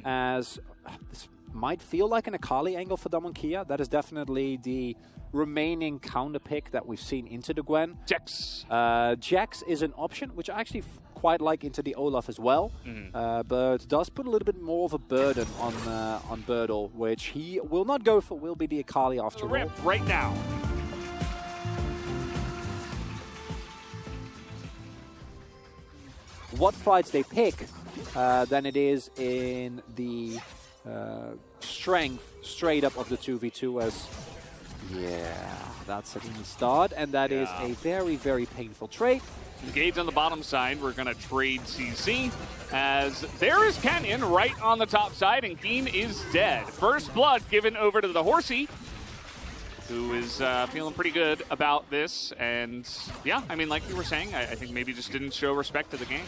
as this might feel like an Akali angle for Damonkia. That is definitely the remaining counter pick that we've seen into the Gwen. Jax. Jax is an option, which I actually quite like into the Olaf as well, but does put a little bit more of a burden on Birdle, which he will not go for, will be the Akali after all. Rift right now. What fights they pick, than it is in the strength straight up of the 2v2 as... Yeah, that's a clean start, and that is a very, very painful trade. Engage on the bottom side. We're going to trade CC as there is Canyon right on the top side, and Keen is dead. First blood given over to the Horsey, who is feeling pretty good about this. And yeah, I mean, like you were saying, I think maybe just didn't show respect to the game.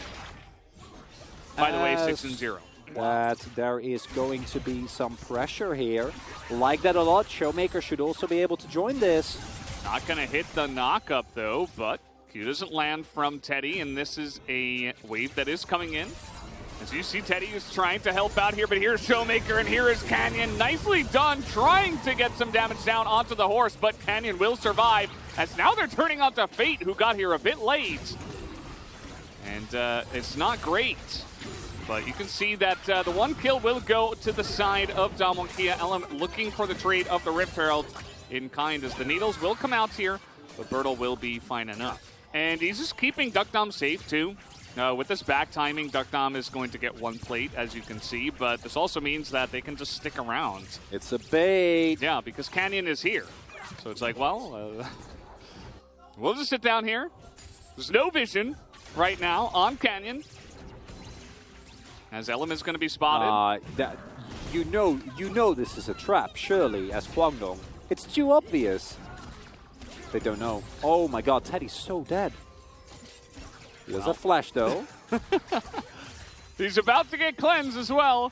By the way, 6-0. That there is going to be some pressure here. Like that a lot. Showmaker should also be able to join this. Not going to hit the knock-up, though, but Q doesn't land from Teddy, and this is a wave that is coming in. As you see, Teddy is trying to help out here, but here's Showmaker, and here is Canyon. Nicely done, trying to get some damage down onto the horse, but Canyon will survive, as now they're turning onto Fate, who got here a bit late. And it's not great. But you can see that the one kill will go to the side of Damonkia. Element looking for the trade of the Rift Herald in kind, as the needles will come out here, but Birdle will be fine enough. And he's just keeping Duckdom safe too. With this back timing, Duckdom is going to get one plate, as you can see, but this also means that they can just stick around. It's a bait. Yeah, because Canyon is here. So it's like, well, we'll just sit down here. There's no vision right now on Canyon, as Element's going to be spotted. You know this is a trap, surely, as Kwangdong. It's too obvious. They don't know. Oh my god, Teddy's so dead. He was a flash, though. He's about to get cleansed as well.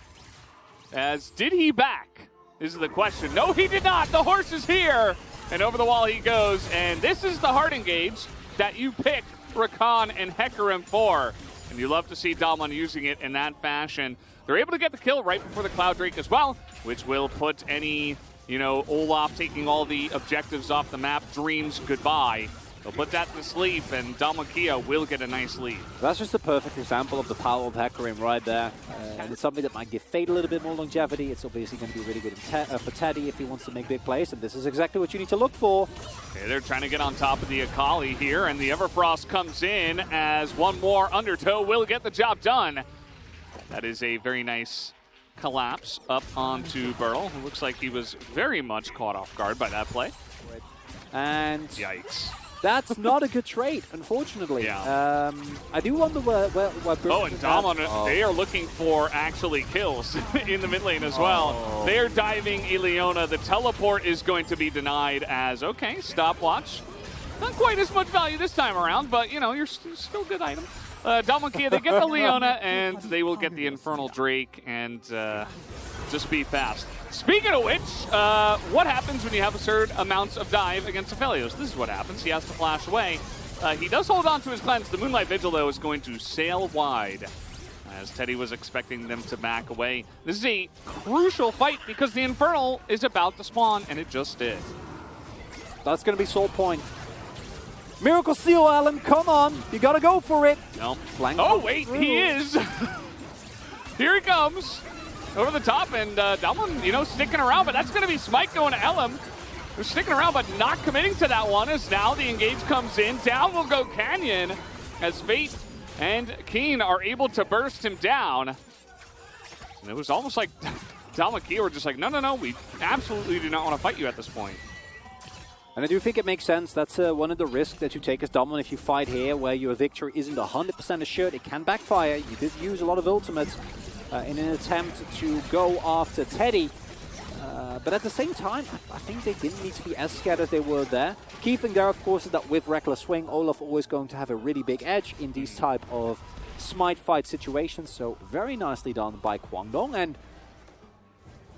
As did he back? Is the question. No, he did not. The horse is here. And over the wall he goes. And this is the hard engage that you pick Rakan and Hecarim for. And you love to see Dalmon using it in that fashion. They're able to get the kill right before the Cloud Drake as well, which will put any, Olaf taking all the objectives off the map, dreams goodbye. They'll put that to sleep, and Damonkia will get a nice lead. That's just a perfect example of the power of Hecarim right there. And it's something that might give Fate a little bit more longevity. It's obviously going to be really good for Teddy if he wants to make big plays, and this is exactly what you need to look for. Okay, they're trying to get on top of the Akali here, and the Everfrost comes in as one more Undertow will get the job done. That is a very nice collapse up onto Birdle. It looks like he was very much caught off guard by that play. And yikes. That's not a good trade, unfortunately. Yeah. I do wonder where Oh, and Dom, they are looking for actually kills in the mid lane as well. They are diving Ileona. The teleport is going to be denied as, okay, stopwatch. Not quite as much value this time around, but, you're still a good item. Damonkia, they get the Leona, and they will get the Infernal Drake, and just be fast. Speaking of which, what happens when you have absurd amounts of dive against Aphelios? This is what happens. He has to flash away. He does hold on to his cleanse. The Moonlight Vigil, though, is going to sail wide, as Teddy was expecting them to back away. This is a crucial fight because the Infernal is about to spawn, and it just did. That's going to be Soul Point. Miracle Seal, Alan, come on. You got to go for it. No. Oh, wait, he is. Here he comes. Over the top, and Dalman, sticking around, but that's going to be Smite going to Elam. They're sticking around, but not committing to that one, as now the engage comes in. Down will go Canyon, as Fate and Keen are able to burst him down. And it was almost like Damonkia were just like, no, we absolutely do not want to fight you at this point. And I do think it makes sense. That's one of the risks that you take as Dalman if you fight here, where your victory isn't 100% assured. It can backfire. You did use a lot of ultimates in an attempt to go after Teddy. But at the same time, I think they didn't need to be as scared as they were there. Key thing there, of course, is that with Reckless Swing, Olaf always going to have a really big edge in these type of smite fight situations. So very nicely done by Kwangdong. And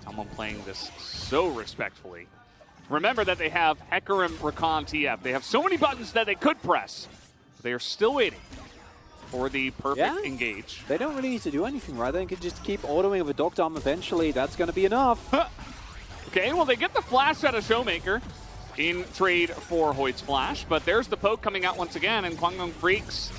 someone playing this so respectfully. Remember that they have Hecarim, Rakan, TF. They have so many buttons that they could press. They are still waiting. for the perfect engage. They don't really need to do anything, right? They can just keep autoing with Dogdom eventually. That's going to be enough. Okay, well, they get the flash out of Showmaker in trade for Hoyt's flash, but there's the poke coming out once again, and Kwangdong Freaks,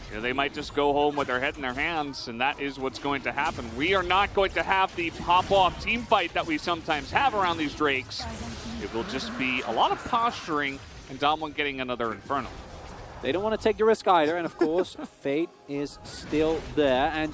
you know, they might just go home with their head in their hands, and that is what's going to happen. We are not going to have the pop-off team fight that we sometimes have around these Drakes. It will just be a lot of posturing, and Damwon getting another Inferno. They don't want to take the risk either, and of course, Fate is still there, and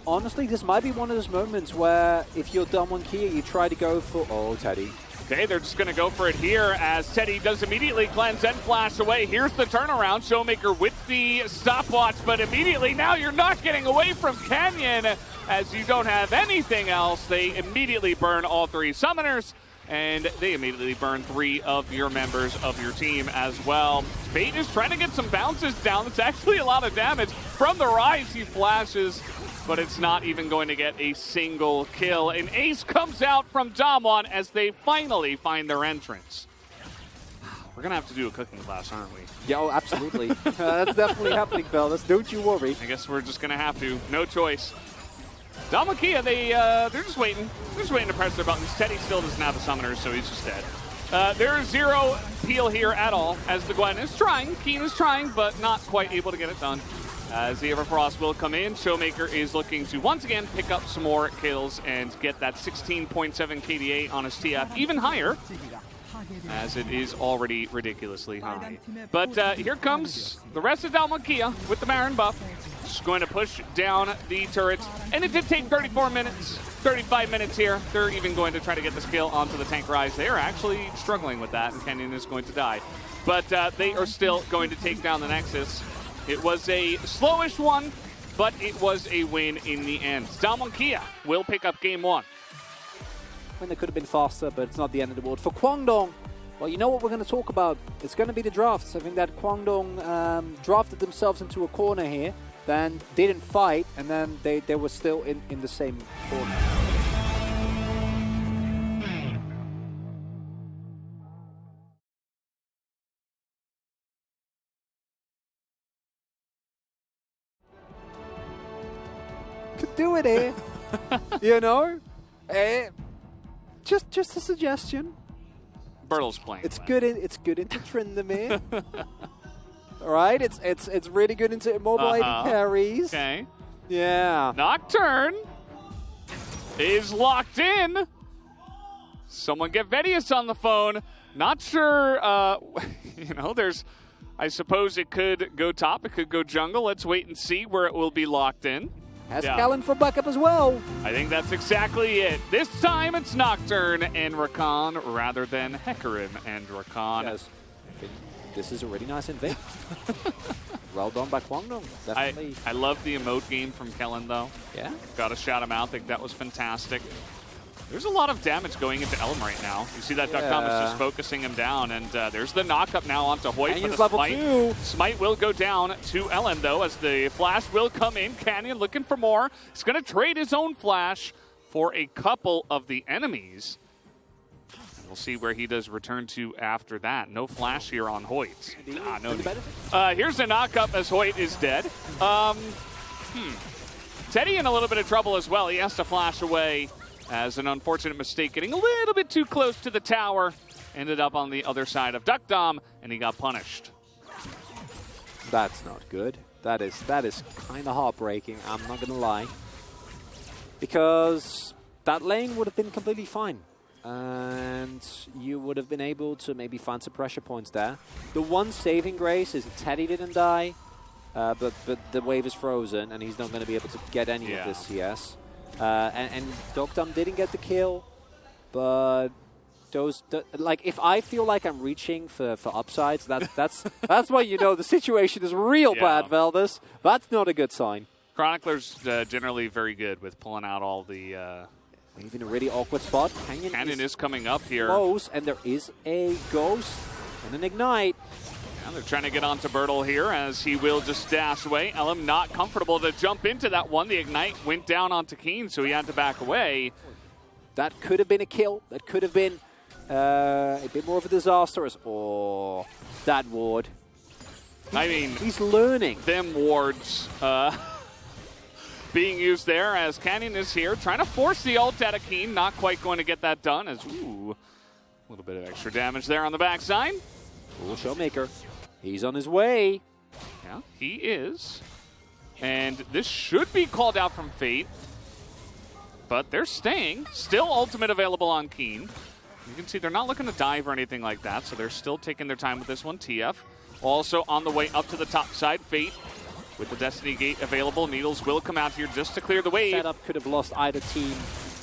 honestly, this might be one of those moments where if you're Damwon Kia, you try to go for... Oh, Teddy. Okay, they're just going to go for it here as Teddy does immediately cleanse and flash away. Here's the turnaround. Showmaker with the stopwatch, but immediately now you're not getting away from Canyon as you don't have anything else. They immediately burn all 3 summoners, and they immediately burn 3 of your members of your team as well. Fate is trying to get some bounces down. It's actually a lot of damage. From the rise, he flashes, but it's not even going to get a single kill. An ace comes out from Damwon as they finally find their entrance. We're going to have to do a cooking class, aren't we? Yeah, oh, absolutely. That's definitely happening, fellas. Don't you worry. I guess we're just going to have to. No choice. Damwon Kia, they're just waiting. They're just waiting to press their buttons. Teddy still doesn't have a summoner, so he's just dead. There is 0 peel here at all as the Gwen is trying. Keen is trying, but not quite able to get it done. As the Everfrost will come in, Showmaker is looking to once again pick up some more kills and get that 16.7 KDA on his TF even higher, as it is already ridiculously high. But here comes the rest of Damwon Kia with the Baron buff. Just going to push down the turrets, and it did take 34 minutes, 35 minutes here. They're even going to try to get this kill onto the tank rise. They are actually struggling with that, and Kenyon is going to die. But they are still going to take down the Nexus. It was a slowish one, but it was a win in the end. Damwon Kia will pick up game 1. When they could have been faster, but it's not the end of the world. For Kwangdong, well, you know what we're going to talk about. It's going to be the drafts. I think that Kwangdong drafted themselves into a corner here, then didn't fight, and then they were still in the same corner. Could do it here, you know. Just a suggestion. Bertle's playing. It's good. It's good into Tryndamere. All right. It's really good into immobile carries. Okay. Yeah. Nocturne is locked in. Someone get Vedius on the phone. Not sure. You know, there's. I suppose it could go top. It could go jungle. Let's wait and see where it will be locked in. Has Callan for backup as well. I think that's exactly it. This time it's Nocturne and Rakan rather than Hecarim and Rakan. Yes. This is a really nice invade. Well done by Kwangdong. Definitely. I love the emote game from Kellen, though. Yeah. Got to shout him out. I think that was fantastic. There's a lot of damage going into Elm right now. You see that Duckdom is just focusing him down, and there's the knock-up now onto Hoyt for the level Smite. 2. Smite will go down to Ellen, though, as the flash will come in. Canyon looking for more. He's going to trade his own flash for a couple of the enemies. And we'll see where he does return to after that. No flash here on Hoyt. No. Here's the knock-up as Hoyt is dead. Teddy in a little bit of trouble as well. He has to flash away. As an unfortunate mistake, getting a little bit too close to the tower, ended up on the other side of Duckdom, and he got punished. That's not good. That is kind of heartbreaking, I'm not going to lie. Because that lane would have been completely fine. And you would have been able to maybe find some pressure points there. The one saving grace is Teddy didn't die, but the wave is frozen, and he's not going to be able to get any of this CS. And Dogdom didn't get the kill, but like if I feel like I'm reaching for upsides, that's why you know the situation is real bad, Veldis. That's not a good sign. Chronicler's generally very good with pulling out all the. Even a really awkward spot. Canyon is coming up here. Close, and there is a ghost and an ignite. They're trying to get onto Bertle here as he will just dash away. Elam not comfortable to jump into that one. The Ignite went down onto Keen, so he had to back away. That could have been a kill. That could have been a bit more of a disaster. That ward. I mean, he's learning. Them wards being used there as Canyon is here, trying to force the ult out of Keen. Not quite going to get that done as, ooh, a little bit of extra damage there on the backside. Cool Showmaker. He's on his way. Yeah, he is. And this should be called out from Fate. But they're staying. Still ultimate available on Keen. You can see they're not looking to dive or anything like that, so they're still taking their time with this one. TF also on the way up to the top side. Fate with the Destiny Gate available. Needles will come out here just to clear the wave. Setup could have lost either team.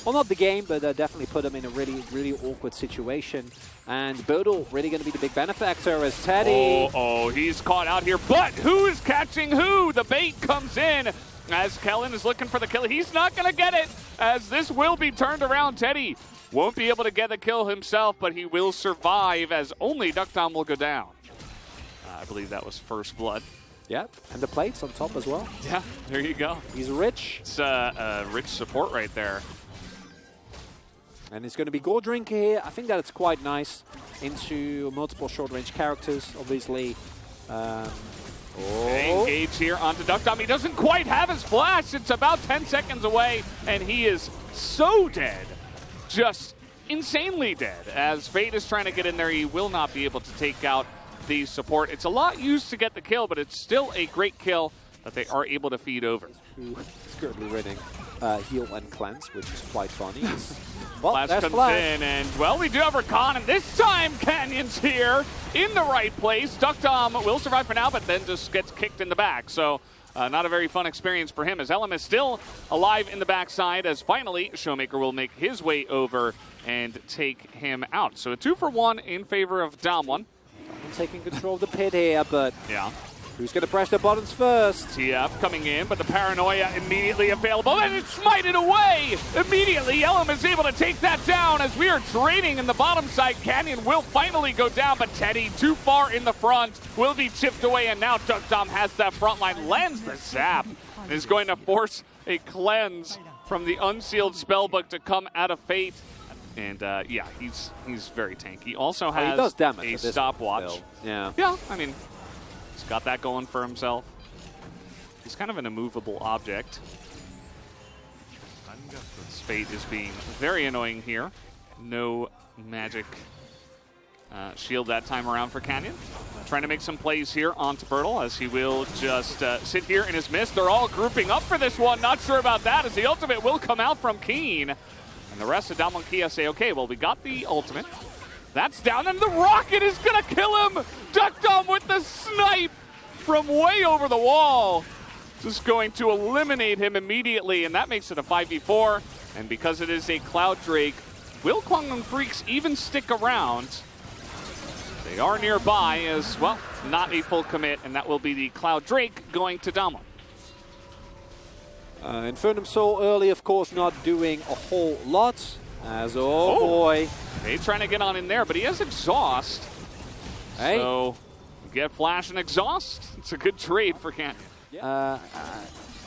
Well, not the game, but definitely put them in a really, really awkward situation. And Bodal really going to be the big benefactor as Teddy. Oh, he's caught out here. But who's catching who? The bait comes in as Kellen is looking for the kill. He's not going to get it as this will be turned around. Teddy won't be able to get the kill himself, but he will survive as only Duckdom will go down. I believe that was first blood. Yep, and the plates on top as well. Yeah, there you go. He's rich. It's rich support right there. And it's going to be Gore Drinker here. I think that it's quite nice into multiple short-range characters, obviously. Engage here onto Duckdom. He doesn't quite have his flash. It's about 10 seconds away, and he is so dead. Just insanely dead. As Fate is trying to get in there, he will not be able to take out the support. It's a lot used to get the kill, but it's still a great kill that they are able to feed over. He's currently winning heal and cleanse, which is quite funny. Well, Flash comes in, and, well, we do have Rakan, and this time Canyon's here in the right place. Duckdom will survive for now, but then just gets kicked in the back. So not a very fun experience for him, as Elam is still alive in the backside, as finally Showmaker will make his way over and take him out. So a 2-for-1 in favor of Damwon. Taking control of the pit here, but yeah, who's going to press the buttons first? TF coming in, but the Paranoia immediately available, and it's smited away! Immediately, Elam is able to take that down as we are draining in the bottom side. Canyon will finally go down, but Teddy, too far in the front, will be chipped away, and now Duckdom has that front line, lands the zap, and is going to force a cleanse from the unsealed spellbook to come out of Fate. And yeah, he's very tanky. Also has he does damage a stopwatch. Yeah. Yeah, I mean, he's got that going for himself. He's kind of an immovable object. This Fate is being very annoying here. No magic shield that time around for Canyon. Trying to make some plays here onto Bertle as he will just sit here in his mist. They're all grouping up for this one. Not sure about that as the ultimate will come out from Keen. And the rest of Damwon Kia say, okay, well, we got the ultimate. That's down, and the rocket is going to kill him! Duckdom with the snipe from way over the wall. Just going to eliminate him immediately, and that makes it a 5v4. And because it is a Cloud Drake, will Kwangdong Freaks even stick around? They are nearby as, well, not a full commit, and that will be the Cloud Drake going to Damwon. Infernum Soul early, of course, not doing a whole lot. As, oh boy. He's trying to get on in there, but he has Exhaust. Hey. So, get Flash and Exhaust. It's a good trade for Canyon.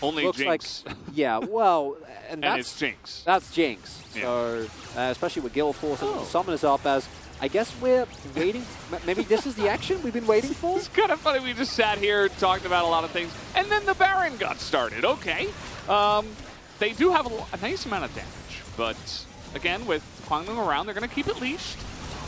Only Jinx. Like, yeah, well, and it's Jinx. That's Jinx. Yeah. So, especially with Guild Force and Summoners up, as I guess we're waiting. Maybe this is the action we've been waiting for? It's kind of funny. We just sat here, talked about a lot of things, and then the Baron got started. Okay. They do have a nice amount of damage, but again, with Kwangdong around, they're going to keep it leashed.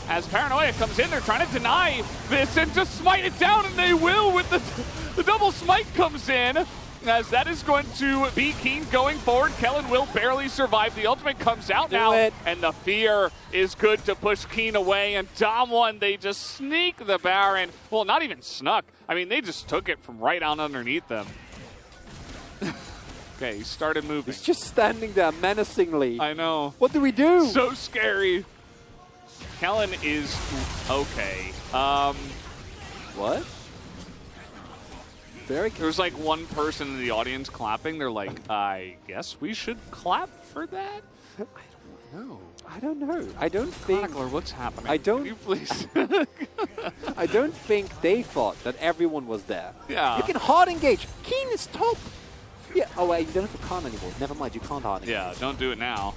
As Paranoia comes in, they're trying to deny this and just smite it down, and they will with the double smite comes in. As that is going to be Keen going forward. Kellen will barely survive. The ultimate comes out now, and the fear is good to push Keen away. And Damwon, they just sneak the Baron. Well, not even snuck. I mean, they just took it from right on underneath them. Okay, he started moving. He's just standing there menacingly. I know. What do we do? So scary. Kellen is okay. What? There's like one person in the audience clapping. They're like, I guess we should clap for that? I don't know. I don't think... Chronicler, what's happening? I don't... Can you please? I don't think they thought that everyone was there. Yeah. You can hard engage. Keen is top. Yeah. Oh, wait, you don't have a con anymore. Never mind, you can't hard engage. Yeah, don't do it now.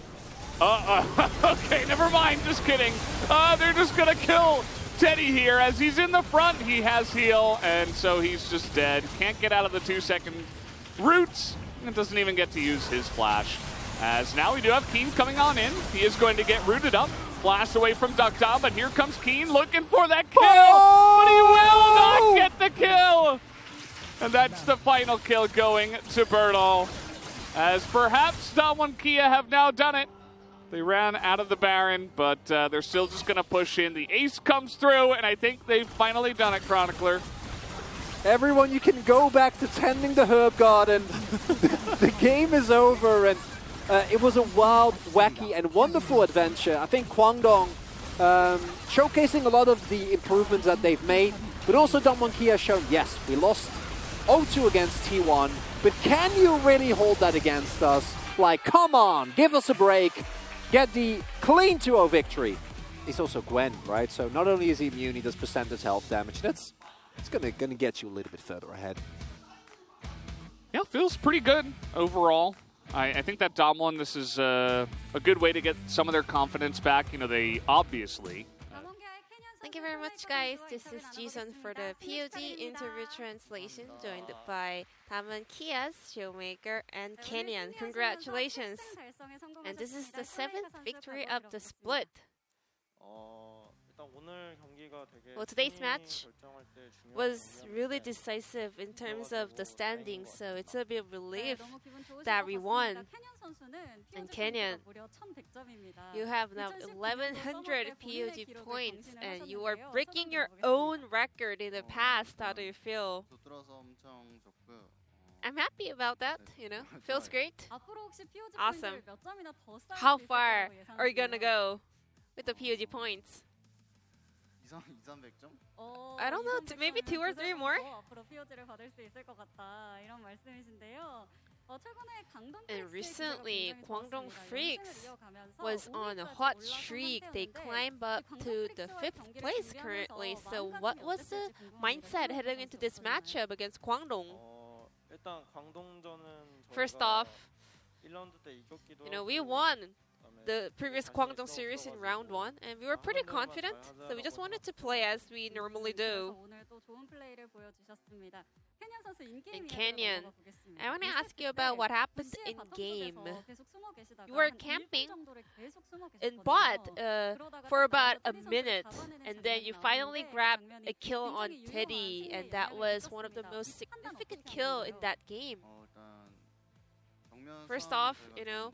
Okay, never mind. Just kidding. They're just going to kill Teddy here, as he's in the front, he has heal, and so he's just dead. Can't get out of the 2-second route, and doesn't even get to use his flash. As now we do have Keen coming on in. He is going to get rooted up. Flash away from Ductile, but here comes Keen looking for that kill, but he will not get the kill. And that's the final kill going to Bertol. As perhaps Damwon Kia have now done it. They ran out of the Baron, but they're still just going to push in. The ace comes through, and I think they've finally done it, Chronicler. Everyone, you can go back to tending the herb garden. The game is over, and it was a wild, wacky, and wonderful adventure. I think Kwangdong showcasing a lot of the improvements that they've made, but also Damwon Kia has shown, yes, we lost 0-2 against T1, but can you really hold that against us? Like, come on, give us a break. Get the clean 2-0 victory. He's also Gwen, right? So not only is he immune, he does percentage health damage. It's gonna get you a little bit further ahead. Yeah, feels pretty good overall. I think that Damwon, this is a good way to get some of their confidence back. You know, they obviously... Thank you very much, guys. This is Jisun for the POG interview translation, joined by Damwon Kia's Showmaker and Kenyan. Congratulations! And this is the 7th victory of the split. Well, today's match was really decisive in terms of the standings, so it's a bit of relief that we won. And Kenyan, you have now 1,100 POG points, and you are breaking your own record in the past. How do you feel? I'm happy about that, you know, feels great. Awesome. How far are you gonna go with the POG points? I don't know, maybe 2 or 3 more? And recently, Kwangdong Freaks was on a hot streak. They climbed up to the 5th place currently. So what was the mindset heading into this matchup against Kwangdong? First off, you know, we won the previous Kwangdong series in round 1, and we were pretty confident, so we just wanted to play as we normally do. And Kenyan, I want to ask you about what happened in game. You were camping in bot for about a minute, and then you finally grabbed a kill on Teddy, and that was one of the most significant kills in that game. First off, you know,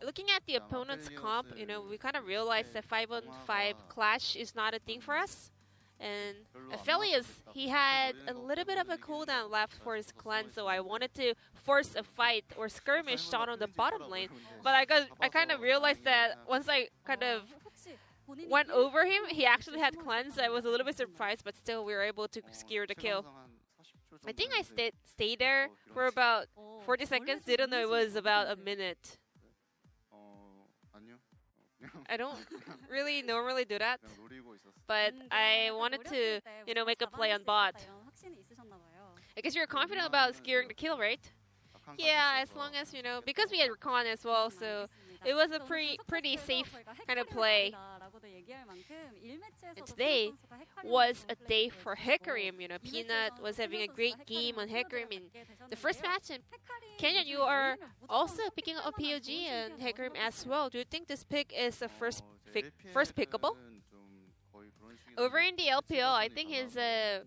looking at the opponent's comp, you know, we kind of realized that 5-on-5 clash is not a thing for us. And Aphelios, he had a little bit of a cooldown left for his cleanse, so I wanted to force a fight or skirmish down on the bottom lane. But I kind of realized that once I kind of went over him, he actually had cleanse. I was a little bit surprised, but still we were able to secure the kill. I think I stayed there for about 40 seconds. Didn't know it was about a minute. I don't really normally do that, but I wanted to, you know, make a play on bot. I guess you're confident about securing the kill, right? Yeah, as long as, you know, because we had recon as well, so it was a pretty safe kind of play. And today was a day for Hecarim. You know, Peanut was having a great game on Hecarim in the first match, and Kenyan, you are also picking up a POG and Hecarim as well. Do you think this pick is the first pickable? Over in the LPL, I think he's a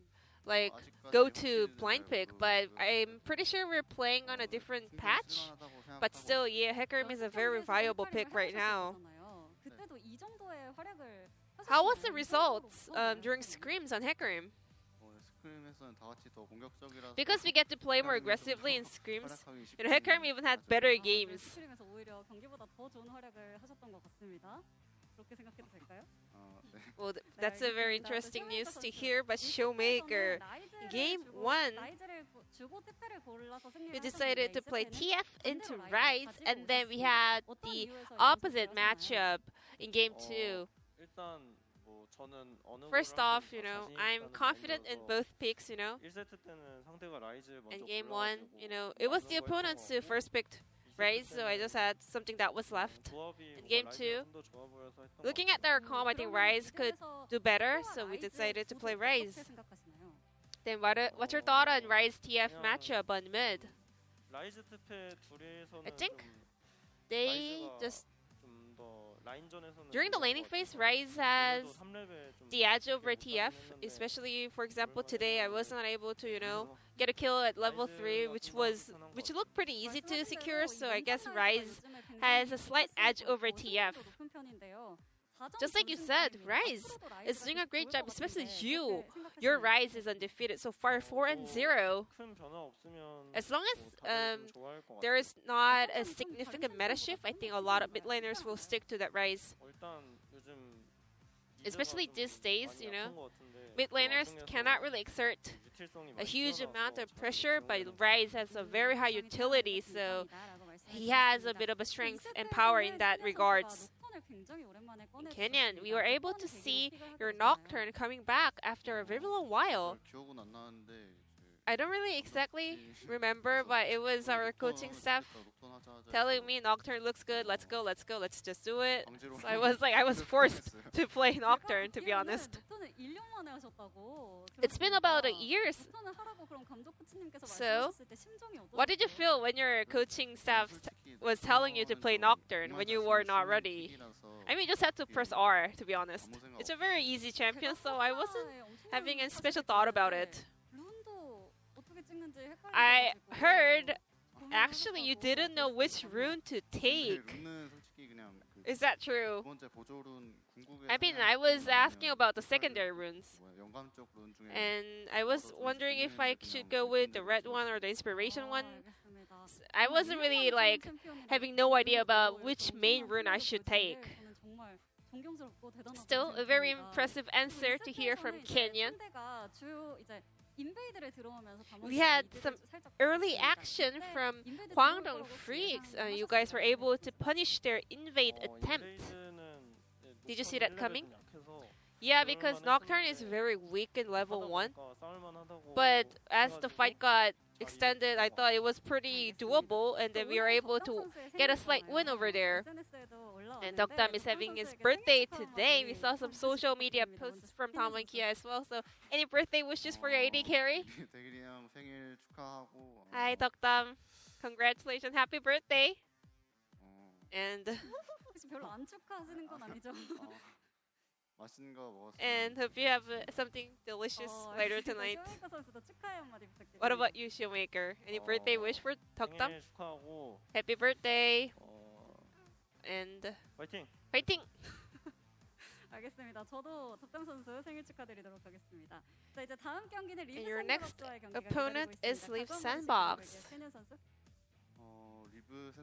go-to blind pick, but I'm pretty sure we're playing on a different patch. But still, yeah, Hecarim is a very viable pick right now. How was the results during scrims on Hecarim? Because we get to play more aggressively in scrims, you know, Hecarim even had better games. Well, that's a very interesting news to hear, but Showmaker, Game 1, we decided to play TF into Rise, and then we had the opposite matchup in Game 2. First off, you know, I'm confident in both picks, you know. In Game 1, you know, it was the opponents who first picked Rise, so I just had something that was left. In game 2, looking at their comp, I think Rise could do better, so we decided to play Rise. Then what's your thought on Rise TF matchup on mid? I think they just during the laning phase, Rise has the edge over TF, especially for example today I was not able to get a kill at level 3, which looked pretty easy to secure, so I guess Rise has a slight edge over TF. Just like you said, Rise is doing a great job, especially you. Your Rise is undefeated so far, 4-0. As long as there is not a significant meta shift, I think a lot of mid laners will stick to that Rise. Especially these days, mid laners cannot really exert a huge amount of pressure, but Rise has a very high utility, so he has a bit of a strength and power in that regards. Kenyan, we were able to see your Nocturne coming back after a very long while. I don't really exactly remember, but it was our coaching staff telling me Nocturne looks good, let's go, let's just do it. So I was forced to play Nocturne, to be honest. It's been about a year. So, what did you feel when your coaching staff was telling you to play Nocturne when you were not ready? I mean, you just had to press R, to be honest. It's a very easy champion, so I wasn't having a special thought about it. I heard, actually, you didn't know which rune to take. Is that true? I mean, I was asking about the secondary runes. And I was wondering if I should go with the red one or the inspiration one. I wasn't really having no idea about which main rune I should take. Still, a very impressive answer to hear from Kenyan. We had some early action from Guangdong Freaks. You guys were able to punish their invade attempt. Did you see that coming? Yeah, because Nocturne is very weak in level 1. But as the fight got extended, I thought it was pretty doable, and then we were able to get a slight win over there. And Dokdam is having his birthday today. We saw some social media posts from Tom and Kia as well. So, any birthday wishes for your AD carry? Hi, Dokdam. Congratulations. Happy birthday. And hope you have something delicious later tonight. What about you, Showmaker? Any birthday wish for Dokdam? Happy birthday. And 파이팅! 알겠습니다. 저도 덕담 선수 생일 축하드리도록 하겠습니다. 자, 이제 다음 경기는 And your next opponent is Live Sandbox.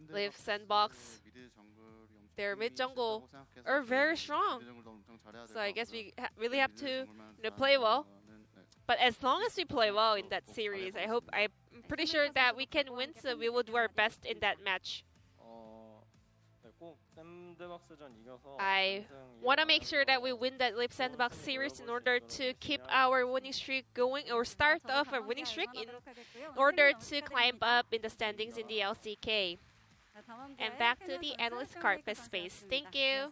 Live Sandbox, their mid jungle are very strong. So I guess we really have to play well. But as long as we play well in that series, I'm pretty sure that we can win, so we will do our best in that match. I want to make sure that we win that Live Sandbox series in order to keep our winning streak going, or start off a winning streak in order to climb up in the standings in the LCK. And back to the analyst carpet space. Thank you.